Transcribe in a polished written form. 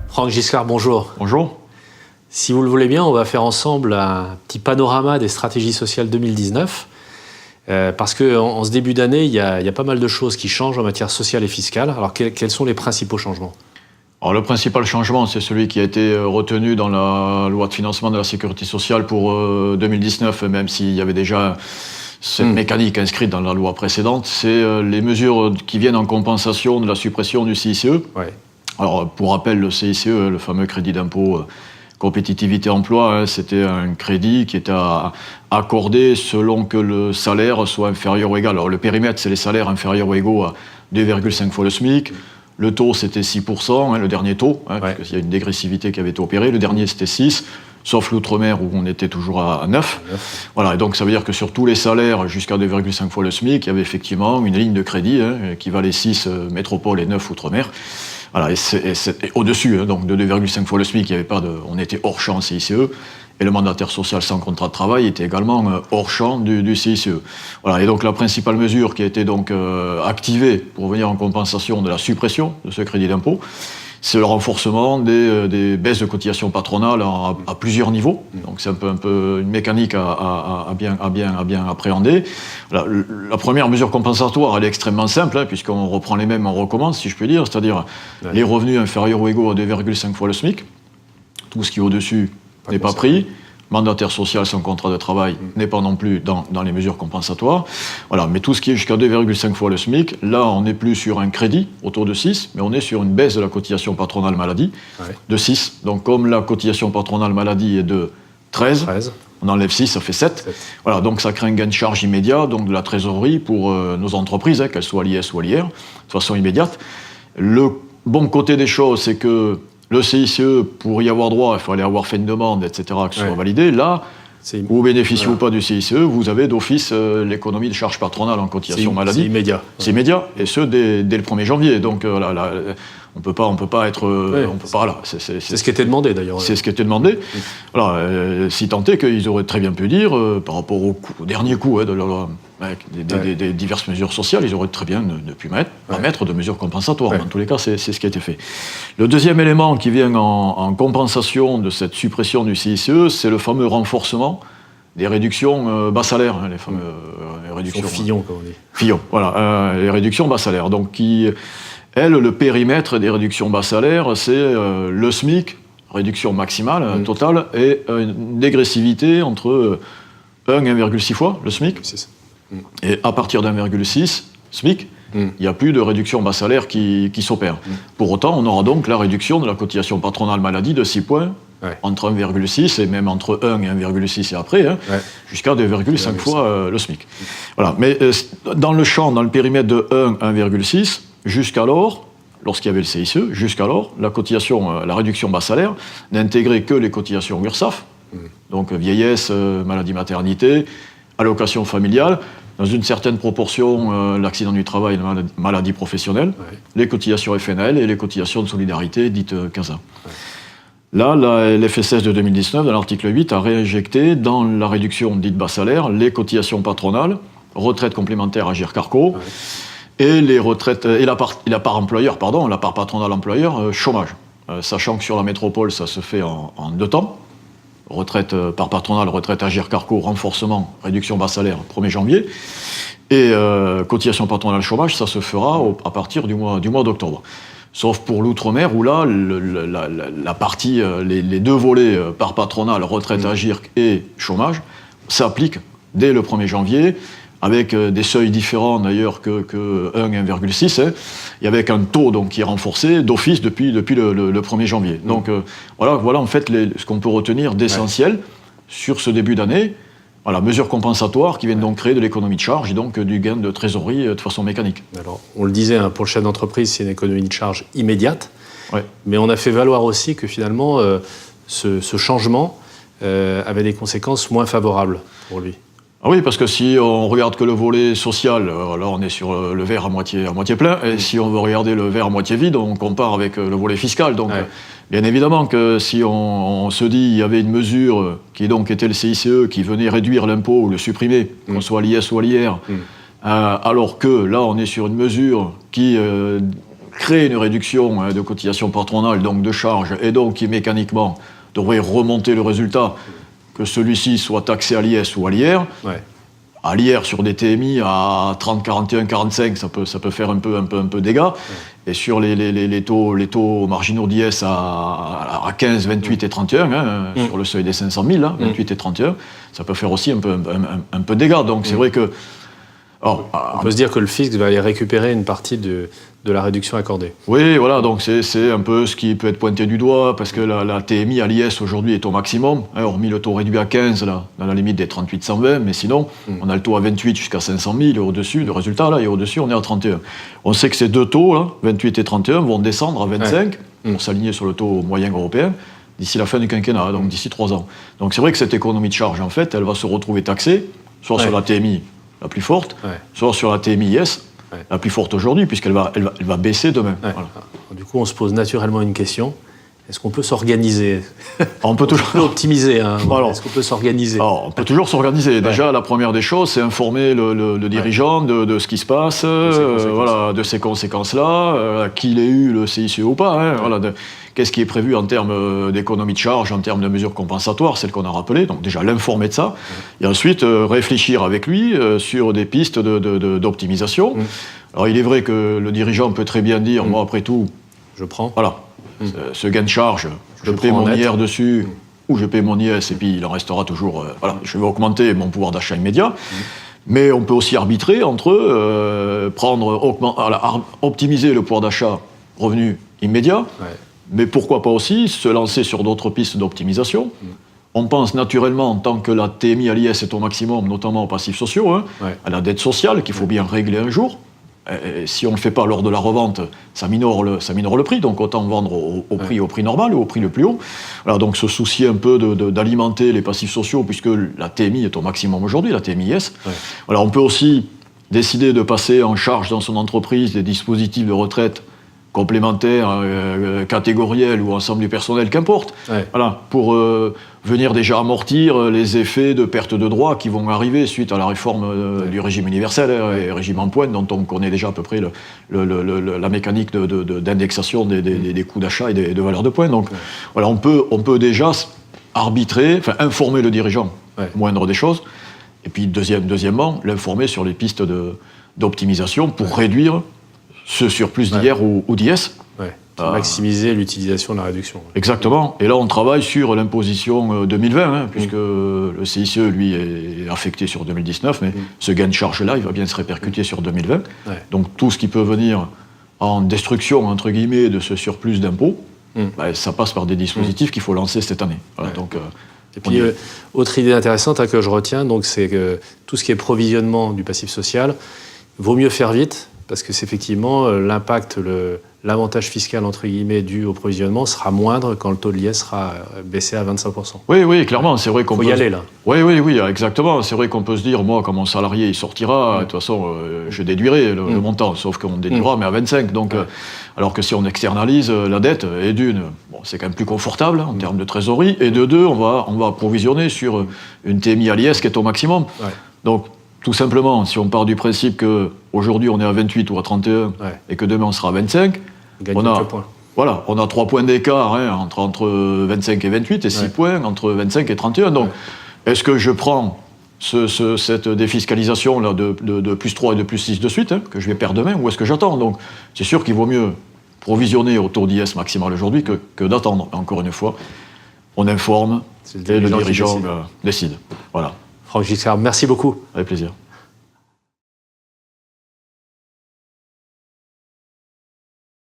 Franck Giscard, bonjour. Bonjour. Si vous le voulez bien, on va faire ensemble un petit panorama des stratégies sociales 2019. Parce qu'en ce début d'année, il y a pas mal de choses qui changent en matière sociale et fiscale. Alors quels sont les principaux changements ? Alors, le principal changement, c'est celui qui a été retenu dans la loi de financement de la sécurité sociale pour 2019, même s'il y avait déjà cette mécanique inscrite dans la loi précédente. C'est les mesures qui viennent en compensation de la suppression du CICE. Ouais. Alors, pour rappel, le CICE, le fameux crédit d'impôt compétitivité emploi, c'était un crédit qui était accordé selon que le salaire soit inférieur ou égal. Alors, le périmètre, c'est les salaires inférieurs ou égaux à 2,5 fois le SMIC. Le taux, c'était 6%, le dernier taux, parce qu'il y a une dégressivité qui avait été opérée. Le dernier, c'était 6%, sauf l'outre-mer où on était toujours à 9. Voilà, et donc ça veut dire que sur tous les salaires jusqu'à 2,5 fois le SMIC, il y avait effectivement une ligne de crédit qui valait 6 métropole et 9 outre-mer. Voilà, et au-dessus, donc de 2,5 fois le SMIC, on était hors champ CICE, et le mandataire social sans contrat de travail était également hors champ du CICE. Voilà, et donc la principale mesure qui a été donc activée pour venir en compensation de la suppression de ce crédit d'impôt, c'est le renforcement des baisses de cotisations patronales à plusieurs niveaux. Donc c'est un peu une mécanique à bien appréhender. La première mesure compensatoire, elle est extrêmement simple, puisqu'on reprend les mêmes, on recommence, si je puis dire, c'est-à-dire les revenus inférieurs ou égaux à 2,5 fois le SMIC. Tout ce qui est au-dessus n'est pas pris. Mandataire social sans contrat de travail n'est pas non plus dans les mesures compensatoires. Voilà, mais tout ce qui est jusqu'à 2,5 fois le SMIC, là, on n'est plus sur un crédit au taux de 6, mais on est sur une baisse de la cotisation patronale maladie de 6. Donc, comme la cotisation patronale maladie est de 13. On enlève 6, ça fait 7. Voilà, donc ça crée un gain de charge immédiat, donc de la trésorerie pour nos entreprises, qu'elles soient l'IS ou l'IR, de façon immédiate. Le bon côté des choses, c'est que le CICE, pour y avoir droit, il fallait avoir fait une demande, etc., que ce soit validé. Là, vous bénéficiez ou pas du CICE, vous avez d'office l'économie de charges patronales en cotisation maladie. C'est immédiat. C'est immédiat, et ce, dès le 1er janvier. Donc, on peut pas être... on peut pas, là. C'est ce qui était demandé, d'ailleurs. C'est ce qui était demandé. Voilà, si tant est qu'ils auraient très bien pu dire, par rapport au dernier coup des diverses mesures sociales, ils auraient très bien ne pu mettre de mesures compensatoires. Dans tous les cas, c'est ce qui a été fait. Le deuxième élément qui vient en compensation de cette suppression du CICE, c'est le fameux renforcement des réductions bas salaires, les fameuses réductions... Fillon, comme on dit. Fillon, voilà, les réductions bas salaires. Donc, le périmètre des réductions bas salaires, c'est le SMIC, réduction maximale, totale, et une dégressivité entre 1 et 1,6 fois le SMIC. Et à partir d'1,6 SMIC, il n'y a plus de réduction bas salaire qui s'opère. Pour autant, on aura donc la réduction de la cotisation patronale maladie de 6 points, entre 1,6 et même entre 1 et 1,6 et après, jusqu'à 2,5 fois le SMIC. Voilà. Mais dans le champ, dans le périmètre de 1 à 1,6, jusqu'alors, lorsqu'il y avait le CICE, jusqu'alors, la réduction bas salaire n'intégrait que les cotisations URSSAF, donc vieillesse, maladie, maternité, allocation familiale, dans une certaine proportion, l'accident du travail et la maladie professionnelle, les cotisations FNL et les cotisations de solidarité dites CASA. Là, la LFSS de 2019, dans l'article 8, a réinjecté dans la réduction dite bas salaire les cotisations patronales, retraite complémentaire Agir Carco, et les retraites et la part employeur, la part patronale employeur, chômage. Sachant que sur la métropole, ça se fait en 2 temps. Retraite par patronale, retraite Agir Carco, renforcement, réduction bas salaire, 1er janvier. Et cotisation patronale chômage, ça se fera à partir du mois d'octobre. Sauf pour l'outre-mer, où là, la partie, les 2 volets par patronale, retraite Agir et chômage, s'appliquent dès le 1er janvier, avec des seuils différents d'ailleurs que 1 et 1,6, et avec un taux donc, qui est renforcé d'office depuis le 1er janvier. Donc voilà en fait ce qu'on peut retenir d'essentiel sur ce début d'année. Voilà, mesures compensatoires qui viennent donc créer de l'économie de charge et donc du gain de trésorerie de façon mécanique. Alors, on le disait, pour le chef d'entreprise, c'est une économie de charge immédiate, mais on a fait valoir aussi que finalement, ce changement avait des conséquences moins favorables pour lui. Ah oui, parce que si on regarde que le volet social, là on est sur le verre à moitié plein, et si on veut regarder le verre à moitié vide, on compare avec le volet fiscal. Donc, bien évidemment que si on se dit il y avait une mesure qui donc était le CICE, qui venait réduire l'impôt ou le supprimer, qu'on soit à l'IS ou à l'IR, alors que là, on est sur une mesure qui crée une réduction de cotisation patronale, donc de charges, et donc qui mécaniquement devrait remonter le résultat, que celui-ci soit taxé à l'IS ou à l'IR. Ouais. À l'IR, sur des TMI à 30, 41, 45, ça peut faire un peu dégâts. Ouais. Et sur les taux marginaux d'IS à 15, 28 et 31, sur le seuil des 500 000, là, 28 et 31, ça peut faire aussi un peu dégâts. Donc c'est vrai que... On peut se dire que le fisc va aller récupérer une partie de la réduction accordée. Oui, voilà, donc c'est un peu ce qui peut être pointé du doigt, parce que la TMI à l'IS aujourd'hui est au maximum, hormis le taux réduit à 15, là, dans la limite des 38-120, mais sinon, on a le taux à 28 jusqu'à 500 000, et au-dessus, le résultat, là, et au-dessus, on est à 31. On sait que ces deux taux, là, 28 et 31, vont descendre à 25, pour s'aligner sur le taux moyen européen, d'ici la fin du quinquennat, donc d'ici 3 ans. Donc c'est vrai que cette économie de charge, en fait, elle va se retrouver taxée, soit sur la TMI la plus forte, soit sur la TMI IS, la plus forte aujourd'hui, puisqu'elle va baisser demain. Ouais. Voilà. Du coup, on se pose naturellement une question. Est-ce qu'on peut s'organiser ? On peut toujours optimiser. Est-ce qu'on peut s'organiser ? Alors, on peut toujours s'organiser. Déjà, la première des choses, c'est informer le dirigeant de ce qui se passe, de ces conséquences-là, qu'il ait eu le CICE ou pas. Qu'est-ce qui est prévu en termes d'économie de charge, en termes de mesures compensatoires, celles qu'on a rappelées. Donc déjà, l'informer de ça. Et ensuite, réfléchir avec lui sur des pistes d'optimisation. Alors, il est vrai que le dirigeant peut très bien dire, moi, après tout, je prends. Voilà. Ce gain de charge, je paie mon IR dessus, ou je paie mon IS, et puis il en restera toujours... je vais augmenter mon pouvoir d'achat immédiat. Mais on peut aussi arbitrer entre optimiser le pouvoir d'achat revenu immédiat, mais pourquoi pas aussi se lancer sur d'autres pistes d'optimisation. On pense naturellement, tant que la TMI à l'IS est au maximum, notamment aux passifs sociaux, à la dette sociale qu'il faut bien régler un jour. Et si on ne le fait pas lors de la revente, ça minore le prix, donc autant vendre au prix normal ou au prix le plus haut. Voilà, donc se soucier un peu d'alimenter les passifs sociaux, puisque la TMI est au maximum aujourd'hui, la TMI IS. Voilà, on peut aussi décider de passer en charge dans son entreprise des dispositifs de retraite complémentaires, catégoriels ou ensemble du personnel, qu'importe. Voilà, pour venir déjà amortir les effets de perte de droits qui vont arriver suite à la réforme du régime universel et régime en pointe, dont on connaît déjà à peu près la mécanique d'indexation des coûts d'achat et de valeurs de points. Donc voilà, on peut déjà arbitrer, informer le dirigeant, moindre des choses, et puis deuxièmement, l'informer sur les pistes d'optimisation pour réduire ce surplus d'IR ou d'IS. Maximiser l'utilisation de la réduction. Exactement. Et là, on travaille sur l'imposition 2020, puisque le CICE, lui, est affecté sur 2019, mais ce gain de charge-là, il va bien se répercuter sur 2020. Donc, tout ce qui peut venir en destruction, entre guillemets, de ce surplus d'impôts, ça passe par des dispositifs qu'il faut lancer cette année. Voilà, donc, et puis, autre idée intéressante que je retiens, donc, c'est que tout ce qui est provisionnement du passif social, vaut mieux faire vite, parce que c'est effectivement l'impact, l'avantage fiscal entre guillemets dû au provisionnement sera moindre quand le taux de l'IS sera baissé à 25%. Oui, clairement, c'est vrai qu'on peut y aller là. Oui, exactement. C'est vrai qu'on peut se dire, moi, comme mon salarié, il sortira, de toute façon, je déduirai le montant, sauf qu'on déduira, mais à 25. Donc, alors que si on externalise la dette, et d'une, c'est quand même plus confortable en termes de trésorerie, et de deux, on va provisionner sur une TMI à l'IS qui est au maximum. Donc, tout simplement, si on part du principe qu'aujourd'hui on est à 28 ou à 31 et que demain on sera à 25, on a 3 points d'écart entre 25 et 28 et 6 points entre 25 et 31. Donc, est-ce que je prends cette défiscalisation là de plus 3 et de plus 6 de suite, que je vais perdre demain, ou est-ce que j'attends? Donc, c'est sûr qu'il vaut mieux provisionner au taux d'IS maximal aujourd'hui que d'attendre. Encore une fois, on informe et le dirigeant décide. Voilà. Franck Giscard, merci beaucoup. Avec plaisir.